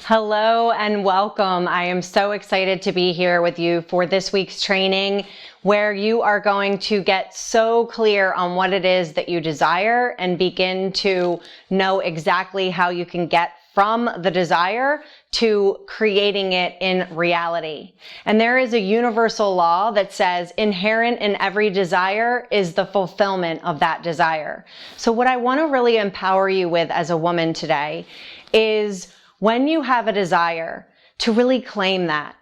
Hello and welcome. I am so excited to be here with you for this week's training, where you are going to get so clear on what it is that you desire and begin to know exactly how you can get from the desire to creating it in reality. And there is a universal law that says inherent in every desire is the fulfillment of that desire. So what I want to really empower you with as a woman today is, when you have a desire, to really claim that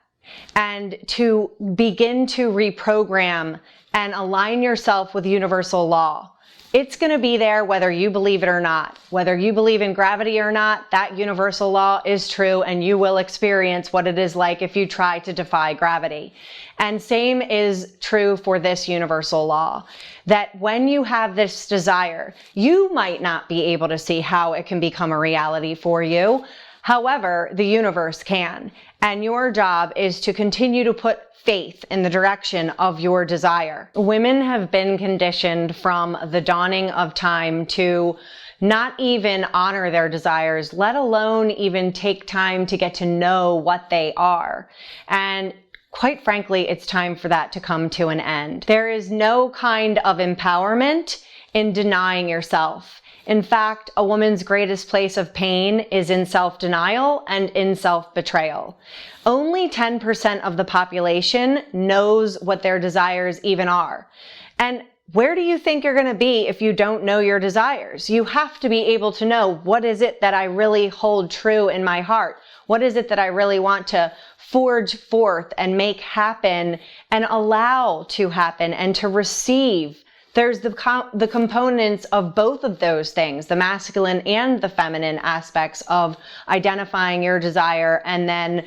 and to begin to reprogram and align yourself with universal law. It's going to be there whether you believe it or not. Whether you believe in gravity or not, that universal law is true, and you will experience what it is like if you try to defy gravity. And same is true for this universal law, that when you have this desire, you might not be able to see how it can become a reality for you. However, the universe can, and your job is to continue to put faith in the direction of your desire. Women have been conditioned from the dawning of time to not even honor their desires, let alone even take time to get to know what they are. And quite frankly, it's time for that to come to an end. There is no kind of empowerment in denying yourself. In fact, a woman's greatest place of pain is in self-denial and in self-betrayal. Only 10% of the population knows what their desires even are. And where do you think you're going to be if you don't know your desires? You have to be able to know, what is it that I really hold true in my heart? What is it that I really want to forge forth and make happen and allow to happen and to receive? There's the components of both of those things, the masculine and the feminine aspects of identifying your desire and then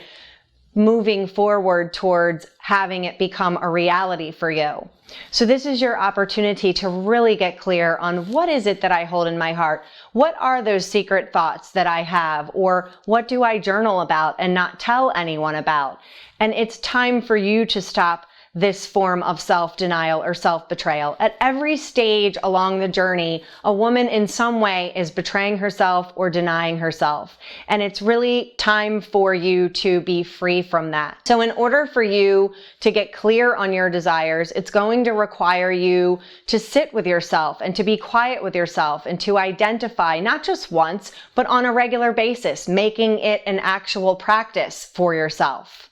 moving forward towards having it become a reality for you. So this is your opportunity to really get clear on, what is it that I hold in my heart? What are those secret thoughts that I have? Or what do I journal about and not tell anyone about? And it's time for you to stop this form of self-denial or self-betrayal. At every stage along the journey, a woman in some way is betraying herself or denying herself. And it's really time for you to be free from that. So in order for you to get clear on your desires, it's going to require you to sit with yourself and to be quiet with yourself and to identify, not just once, but on a regular basis, making it an actual practice for yourself.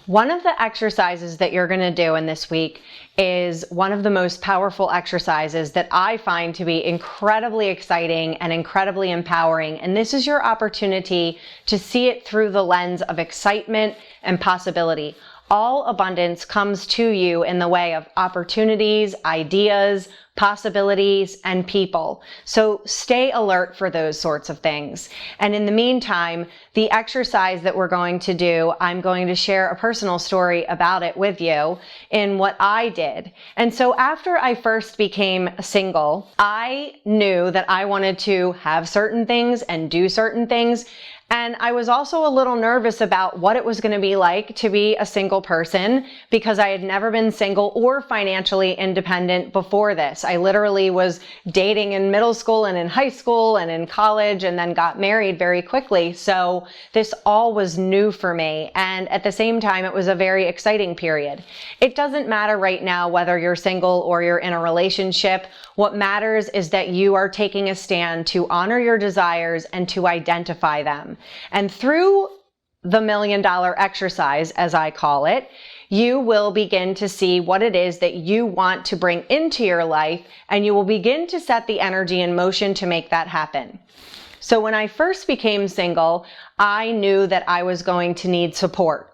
One of the exercises that you're going to do in this week is one of the most powerful exercises that I find to be incredibly exciting and incredibly empowering. And this is your opportunity to see it through the lens of excitement and possibility. All abundance comes to you in the way of opportunities, ideas, possibilities, and people. So stay alert for those sorts of things. And in the meantime, the exercise that we're going to do, I'm going to share a personal story about it with you in what I did. And so after I first became single, I knew that I wanted to have certain things and do certain things. And I was also a little nervous about what it was going to be like to be a single person, because I had never been single or financially independent before this. I literally was dating in middle school and in high school and in college, and then got married very quickly. So this all was new for me. And at the same time, it was a very exciting period. It doesn't matter right now whether you're single or you're in a relationship. What matters is that you are taking a stand to honor your desires and to identify them. And through the $1 million exercise, as I call it, you will begin to see what it is that you want to bring into your life, and you will begin to set the energy in motion to make that happen. So when I first became single, I knew that I was going to need support.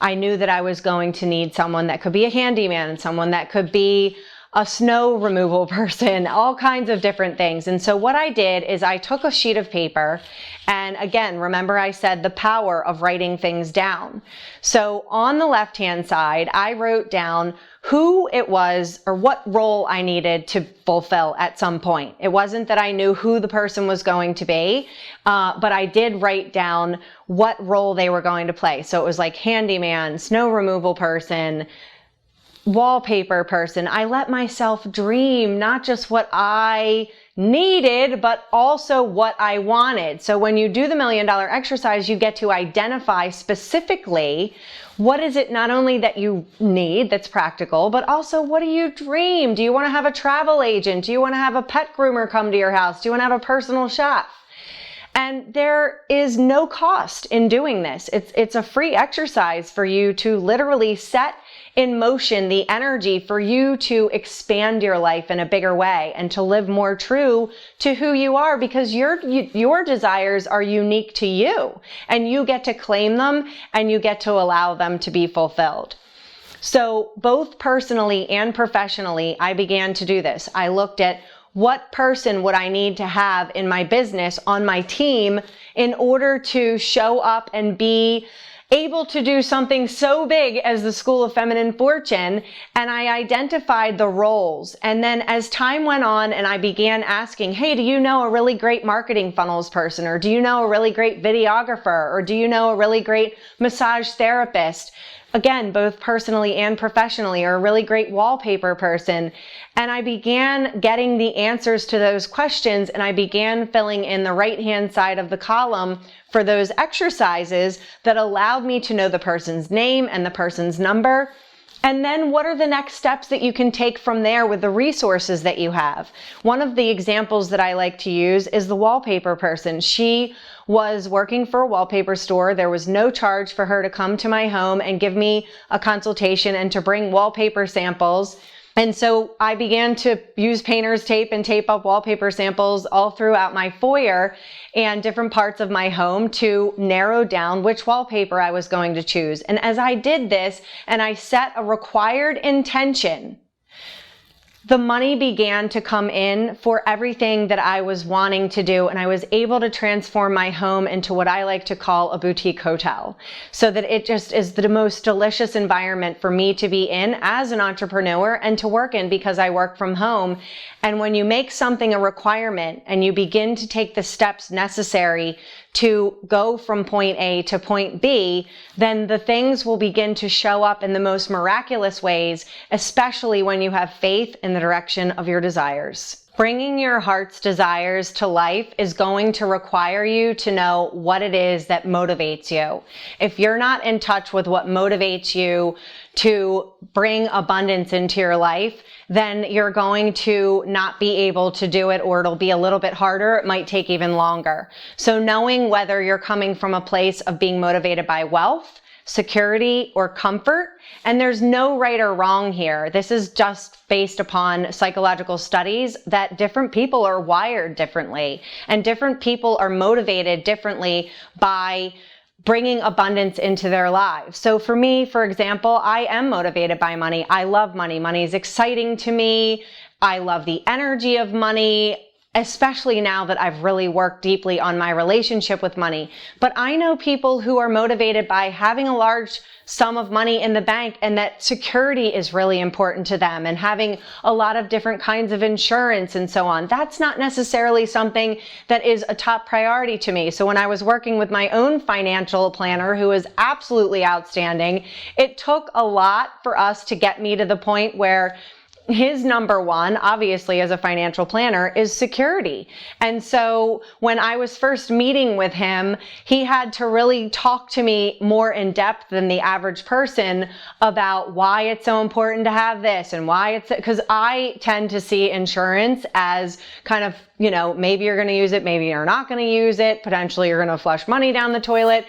I knew that I was going to need someone that could be a handyman, someone that could be a snow removal person, all kinds of different things. And so what I did is I took a sheet of paper, and again, remember I said the power of writing things down. So on the left-hand side, I wrote down who it was or what role I needed to fulfill at some point. It wasn't that I knew who the person was going to be, but I did write down what role they were going to play. So it was like handyman, snow removal person, wallpaper person. I let myself dream, not just what I needed, but also what I wanted. So when you do the $1 Million exercise, you get to identify specifically what is it not only that you need that's practical, but also what do you dream? Do you want to have a travel agent? Do you want to have a pet groomer come to your house? Do you want to have a personal chef? And there is no cost in doing this. It's a free exercise for you to literally set in motion the energy for you to expand your life in a bigger way and to live more true to who you are, because your desires are unique to you and you get to claim them and you get to allow them to be fulfilled. So both personally and professionally, I began to do this. I looked at what person would I need to have in my business on my team in order to show up and be able to do something so big as the School of Feminine Fortune. And I identified the roles. And then as time went on and I began asking, hey, do you know a really great marketing funnels person? Or do you know a really great videographer? Or do you know a really great massage therapist? Again, both personally and professionally, or a really great wallpaper person. And I began getting the answers to those questions, and I began filling in the right-hand side of the column for those exercises that allowed me to know the person's name and the person's number. And then what are the next steps that you can take from there with the resources that you have? One of the examples that I like to use is the wallpaper person. She was working for a wallpaper store. There was no charge for her to come to my home and give me a consultation and to bring wallpaper samples. And so I began to use painter's tape and tape up wallpaper samples all throughout my foyer and different parts of my home to narrow down which wallpaper I was going to choose. And as I did this and I set a required intention, the money began to come in for everything that I was wanting to do, and I was able to transform my home into what I like to call a boutique hotel, so that it just is the most delicious environment for me to be in as an entrepreneur and to work in, because I work from home. And when you make something a requirement and you begin to take the steps necessary to go from point A to point B, then the things will begin to show up in the most miraculous ways, especially when you have faith in the direction of your desires. Bringing your heart's desires to life is going to require you to know what it is that motivates you. If you're not in touch with what motivates you to bring abundance into your life, then you're going to not be able to do it, or it'll be a little bit harder. It might take even longer. So knowing whether you're coming from a place of being motivated by wealth, security, or comfort, and there's no right or wrong here. This is just based upon psychological studies that different people are wired differently, and different people are motivated differently by bringing abundance into their lives. So for me, for example, I am motivated by money. I love money. Money is exciting to me. I love the energy of money, especially now that I've really worked deeply on my relationship with money. But I know people who are motivated by having a large sum of money in the bank, and that security is really important to them, and having a lot of different kinds of insurance and so on. That's not necessarily something that is a top priority to me. So when I was working with my own financial planner, who is absolutely outstanding, it took a lot for us to get me to the point where his number one, obviously, as a financial planner, is security. And so when I was first meeting with him, he had to really talk to me more in depth than the average person about why it's so important to have this, and why it's, because I tend to see insurance as kind of, you know, maybe you're going to use it, maybe you're not going to use it, potentially you're going to flush money down the toilet.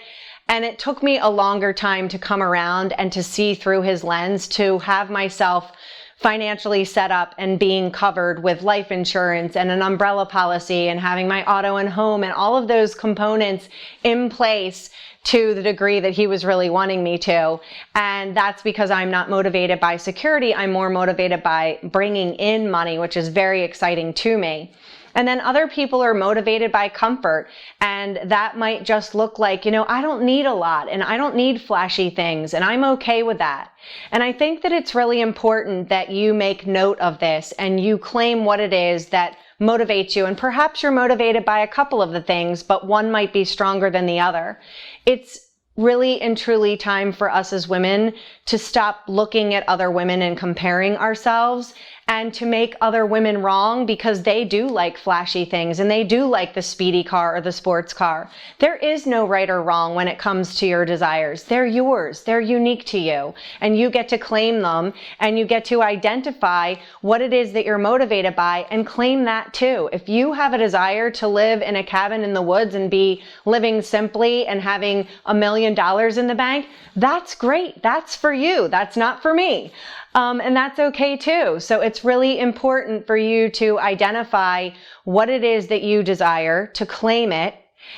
And it took me a longer time to come around and to see through his lens, to have myself financially set up and being covered with life insurance and an umbrella policy and having my auto and home and all of those components in place to the degree that he was really wanting me to. And that's because I'm not motivated by security. I'm more motivated by bringing in money, which is very exciting to me. And then other people are motivated by comfort, and that might just look like, you know, I don't need a lot and I don't need flashy things, and I'm okay with that. And I think that it's really important that you make note of this and you claim what it is that motivates you. And perhaps you're motivated by a couple of the things, but one might be stronger than the other. It's really and truly time for us as women to stop looking at other women and comparing ourselves, and to make other women wrong because they do like flashy things and they do like the speedy car or the sports car. There is no right or wrong when it comes to your desires. They're yours. They're unique to you, and you get to claim them, and you get to identify what it is that you're motivated by and claim that too. If you have a desire to live in a cabin in the woods and be living simply and having $1 million in the bank, that's great. That's for you. That's not for me. And that's okay too. So it's really important for you to identify what it is that you desire, to claim it,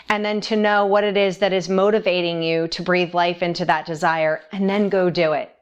and then to know what it is that is motivating you to breathe life into that desire, and then go do it.